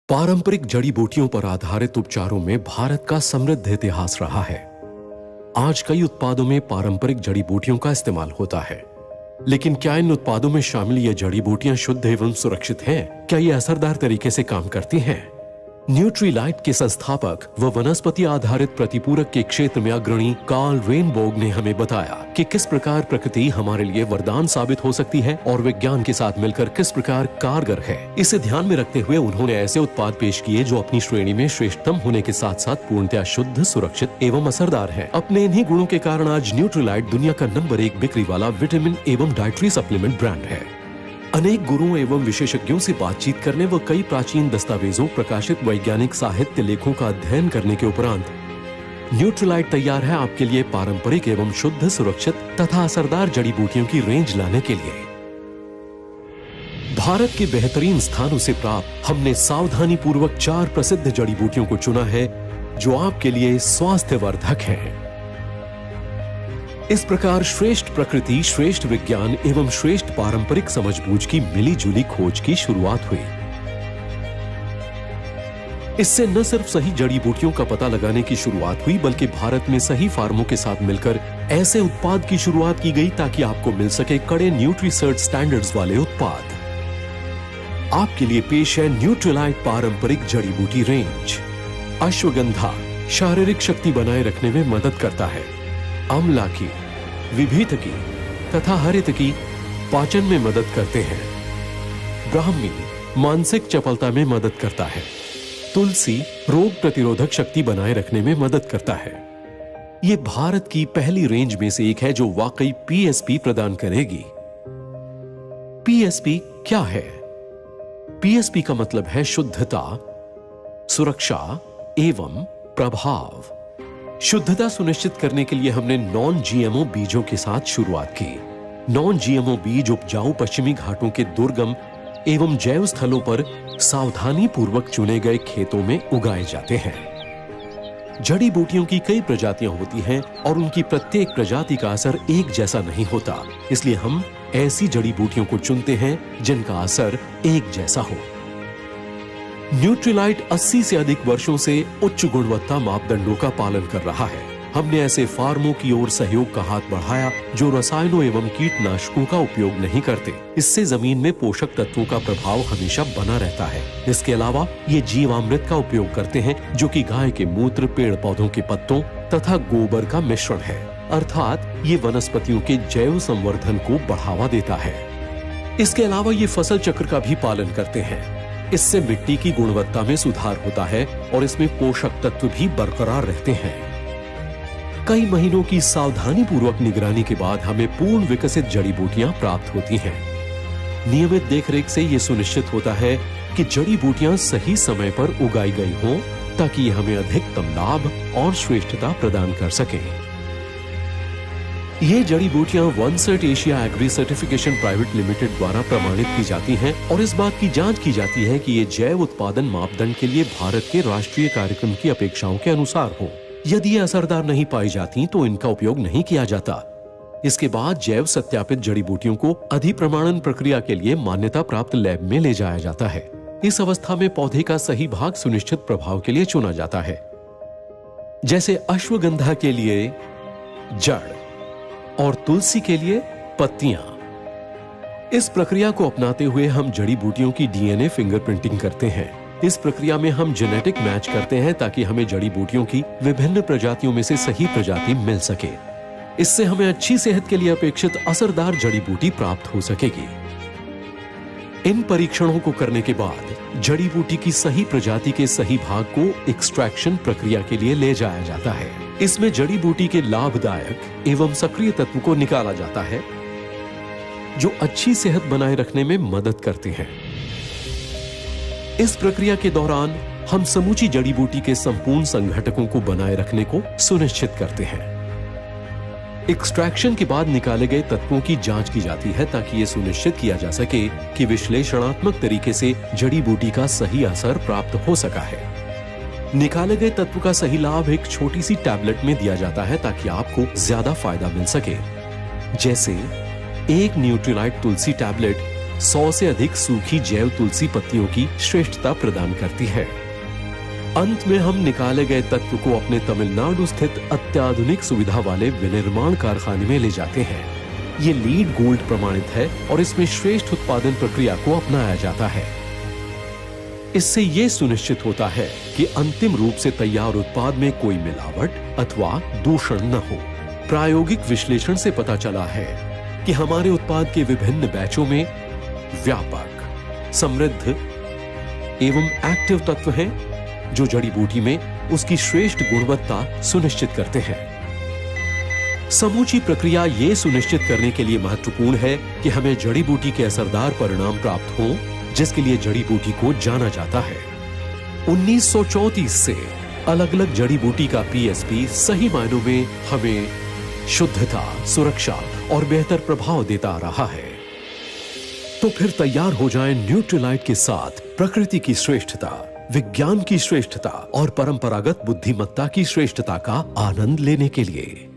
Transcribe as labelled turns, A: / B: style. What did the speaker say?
A: पारंपरिक जड़ी बूटियों पर आधारित उपचारों में भारत का समृद्ध इतिहास रहा है। आज कई उत्पादों में पारंपरिक जड़ी बूटियों का इस्तेमाल होता है, लेकिन क्या इन उत्पादों में शामिल ये जड़ी बूटियां शुद्ध एवं सुरक्षित हैं? क्या ये असरदार तरीके से काम करती हैं? न्यूट्रीलाइट के संस्थापक व वनस्पति आधारित प्रतिपूरक के क्षेत्र में अग्रणी कार्ल रेनबोग ने हमें बताया कि किस प्रकार प्रकृति हमारे लिए वरदान साबित हो सकती है और विज्ञान के साथ मिलकर किस प्रकार कारगर है। इसे ध्यान में रखते हुए उन्होंने ऐसे उत्पाद पेश किए जो अपनी श्रेणी में श्रेष्ठतम होने के साथ साथ पूर्णतया शुद्ध, सुरक्षित एवं असरदार है। अपने इन्हीं गुणों के कारण आज न्यूट्रीलाइट दुनिया का नंबर 1 बिक्री वाला विटामिन एवं डाइटरी सप्लीमेंट ब्रांड है। अनेक गुरुओं एवं विशेषज्ञों से बातचीत करने व कई प्राचीन दस्तावेजों, प्रकाशित वैज्ञानिक साहित्य लेखों का अध्ययन करने के उपरांत न्यूट्रीलाइट तैयार है आपके लिए पारंपरिक एवं शुद्ध, सुरक्षित तथा असरदार जड़ी बूटियों की रेंज लाने के लिए। भारत के बेहतरीन स्थानों से प्राप्त हमने सावधानी पूर्वक 4 प्रसिद्ध जड़ी बूटियों को चुना है जो आपके लिए स्वास्थ्यवर्धक है। इस प्रकार श्रेष्ठ प्रकृति, श्रेष्ठ विज्ञान एवं श्रेष्ठ पारंपरिक समझबूझ की मिली-जुली खोज की शुरुआत हुई। इससे न सिर्फ सही जड़ी बूटियों का पता लगाने की शुरुआत हुई, बल्कि भारत में सही फार्मों के साथ मिलकर ऐसे उत्पाद की शुरुआत की गई ताकि आपको मिल सके कड़े न्यूट्रीसर्च स्टैंडर्ड्स वाले उत्पाद। आपके लिए पेश है न्यूट्रीलाइट पारंपरिक जड़ी बूटी रेंज। अश्वगंधा शारीरिक शक्ति बनाए रखने में मदद करता है। आमलाकी, विभीतकी तथा हरितकी पाचन में मदद करते हैं। ब्राह्मी मानसिक चपलता में मदद करता है। तुलसी रोग प्रतिरोधक शक्ति बनाए रखने में मदद करता है। यह भारत की पहली रेंज में से एक है जो वाकई पीएसपी प्रदान करेगी। पीएसपी क्या है? पीएसपी का मतलब है शुद्धता, सुरक्षा एवं प्रभाव। शुद्धता सुनिश्चित करने के लिए हमने नॉन जीएमओ बीजों के साथ शुरुआत की। नॉन जीएमओ बीज उपजाऊ पश्चिमी घाटों के दुर्गम एवं जैव स्थलों पर सावधानी पूर्वक चुने गए खेतों में उगाए जाते हैं। जड़ी बूटियों की कई प्रजातियां होती हैं और उनकी प्रत्येक प्रजाति का असर एक जैसा नहीं होता, इसलिए हम ऐसी जड़ी बूटियों को चुनते हैं जिनका असर एक जैसा हो। न्यूट्रीलाइट 80 से अधिक वर्षों से उच्च गुणवत्ता मापदंडों का पालन कर रहा है। हमने ऐसे फार्मों की ओर सहयोग का हाथ बढ़ाया जो रसायनों एवं कीटनाशकों का उपयोग नहीं करते। इससे जमीन में पोषक तत्वों का प्रभाव हमेशा बना रहता है। इसके अलावा ये जीवामृत का उपयोग करते हैं जो कि गाय के मूत्र, पेड़ पौधों के पत्तों तथा गोबर का मिश्रण है, अर्थात ये वनस्पतियों के जैव संवर्धन को बढ़ावा देता है। इसके अलावा ये फसल चक्र का भी पालन करते हैं। इससे मिट्टी की गुणवत्ता में सुधार होता है और इसमें पोषक तत्व भी बरकरार रहते हैं। कई महीनों की सावधानी पूर्वक निगरानी के बाद हमें पूर्ण विकसित जड़ी बूटियां प्राप्त होती हैं। नियमित देखरेख से यह सुनिश्चित होता है कि जड़ी बूटियां सही समय पर उगाई गई हों ताकि ये हमें अधिकतम लाभ और श्रेष्ठता प्रदान कर सकें। ये जड़ी बूटियां OneCert Asia Agri Certification Private Limited द्वारा प्रमाणित की जाती हैं और इस बात की जांच की जाती है कि ये जैव उत्पादन मापदंड के लिए भारत के राष्ट्रीय कार्यक्रम की अपेक्षाओं के अनुसार हो। यदि ये असरदार नहीं पाई जाती तो इनका उपयोग नहीं किया जाता। इसके बाद जैव सत्यापित जड़ी बूटियों को अधिप्रमाणन प्रक्रिया के लिए मान्यता प्राप्त लैब में ले जाया जाता है। इस अवस्था में पौधे का सही भाग सुनिश्चित प्रभाव के लिए चुना जाता है। जैसे अश्वगंधा के लिए जड़ और तुलसी के लिए पत्तियां। इस प्रक्रिया को अपनाते हुए हम जड़ी बूटियों की डीएनए फिंगरप्रिंटिंग करते हैं। इस प्रक्रिया में हम जेनेटिक मैच करते हैं ताकि हमें जड़ी बूटियों की विभिन्न प्रजातियों में से सही प्रजाति मिल सके। इससे हमें अच्छी सेहत के लिए अपेक्षित असरदार जड़ी बूटी प्राप्त हो सकेगी। इन परीक्षणों को करने के बाद जड़ी बूटी की सही प्रजाति के सही भाग को एक्सट्रैक्शन प्रक्रिया के लिए ले जाया जाता है। इसमें जड़ी बूटी के लाभदायक एवं सक्रिय तत्व को निकाला जाता है जो अच्छी सेहत बनाए रखने में मदद करते हैं। इस प्रक्रिया के दौरान हम समूची जड़ी बूटी के संपूर्ण संघटकों को बनाए रखने को सुनिश्चित करते हैं। एक्सट्रैक्शन के बाद निकाले गए तत्वों की जांच की जाती है ताकि यह सुनिश्चित किया जा सके कि विश्लेषणात्मक तरीके से जड़ी बूटी का सही असर प्राप्त हो सका है। निकाले गए तत्व का सही लाभ एक छोटी सी टैबलेट में दिया जाता है ताकि आपको ज्यादा फायदा मिल सके। जैसे एक न्यूट्रीलाइट तुलसी टैबलेट 100 से अधिक सूखी जैव तुलसी पत्तियों की श्रेष्ठता प्रदान करती है। अंत में हम निकाले गए तत्व को अपने तमिलनाडु स्थित अत्याधुनिक सुविधा वाले विनिर्माण कारखाने में ले जाते हैं। ये लीड गोल्ड प्रमाणित है और इसमें श्रेष्ठ उत्पादन प्रक्रिया को अपनाया जाता है। इससे ये सुनिश्चित होता है कि अंतिम रूप से तैयार उत्पाद में कोई मिलावट अथवा दूषण न हो। प्रायोगिक विश्लेषण से पता चला है कि हमारे उत्पाद के विभिन्न बैचों में व्यापक, समृद्ध एवं एक्टिव तत्व हैं, जो जड़ी बूटी में उसकी श्रेष्ठ गुणवत्ता सुनिश्चित करते हैं। समूची प्रक्रिया ये सुनिश्चित करने के लिए महत्वपूर्ण है कि हमें जड़ी बूटी के असरदार परिणाम प्राप्त हों, जिसके लिए जड़ी बूटी को जाना जाता है। 1934 से अलग अलग जड़ी बूटी का पीएसपी सही मायनों में हमें शुद्धता, सुरक्षा और बेहतर प्रभाव देता आ रहा है। तो फिर तैयार हो जाएं न्यूट्रीलाइट के साथ प्रकृति की श्रेष्ठता, विज्ञान की श्रेष्ठता और परंपरागत बुद्धिमत्ता की श्रेष्ठता का आनंद लेने के लिए।